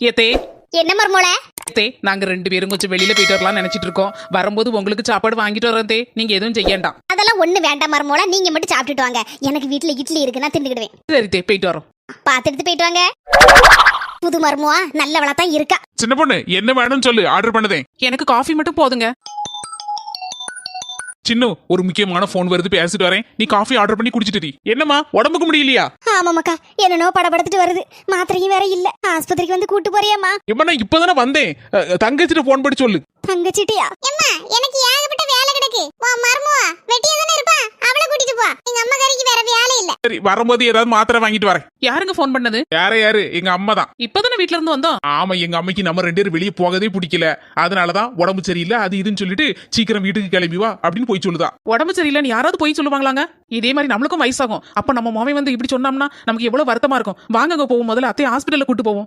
ஏத்தே என்ன மர்மோளே? ஏத்தே, நாங்க 2 பேரும் கொஞ்சம் வெளியில போயிட்டு வரலாம்னு நினைச்சிட்டு இருக்கோம். வரும்போது உங்களுக்கு சாப்பாடு வாங்கிட்டு வரேன் தே. நீங்க எதுவும் செய்யண்டாம். அதெல்லாம் ஒண்ணு வேண்டாம் மர்மோளா, நீங்க மட்டும் சாப்பிட்டுட்டு வாங்க. எனக்கு வீட்ல இட்லி இருக்கு, நான் தின்னுக்கிடுவேன். சரி தே, போயிட்டு வரோம். பாத்து எடுத்து போயிட்டு வாங்க. புது மர்மோவா நல்லவளா தான் இருக்கா. சின்ன பொண்ணு என்ன வேணும்னு சொல்லு, ஆர்டர் பண்ணதே. எனக்கு காஃபி மட்டும் போதுங்க. சின்ன ஒரு முக்கியமான போன் வருது, பேசிட்டு வரேன். நீ காஃபி ஆர்டர் பண்ணி குடிச்சிட்டு என்னம்மா உடம்புக்கு முடியலையா? ஆமாமாக்கா, என்னனோ படபடத்துட்டு வருது. மாத்திரையும் வேற இல்ல. ஆஸ்பத்திரிக்கு வந்து கூட்டு போறியாமா? இப்ப நான் இப்பதானே வந்தேன். தங்கச்சிட்ட போன் பண்ணி சொல்லு. தங்கச்சிட்டியா? அம்மா, எனக்கு ஏகப்பட்ட வேலை கிடக்கு. வா மர்மோவா, வெட்டியா தானே இருப்பா. அவளை கூட்டிட்டு போ. எங்க அம்மா காரிக்கு வேற வேலை இல்ல. சரி, வரும்போது ஏதாவது மாத்திரை வாங்கிட்டு வரேன். யாருங்க ஃபோன் பண்ணது? யாரு எங்க அம்மா தான். இப்பதானே வீட்ல இருந்து வந்தோம். ஆமா, எங்க அம்மைக்கு நம்ம 2 பேரும் வெளியே போகவே பிடிக்கல. அதனாலதான் உடம்பு சரியில்லை அது இதுன்னு சொல்லிட்டு சீக்கிரம் வீட்டுக்கு கிளம்பி வா அப்படின்னு போய் சொல்லுதா. உடம்பு சரியில்லைன்னு யாராவது போய் சொல்லுவாங்களாங்க? இதே மாதிரி நம்மளுக்கும் வயசாகும். அப்ப நம்ம மாமி வந்து இப்படி சொன்னோம்னா நமக்கு எவ்வளவு வருத்தமா இருக்கும். வாங்க போவோம், முதல்ல அத்தையை ஹாஸ்பிட்டல்ல கூட்டு போவோம்.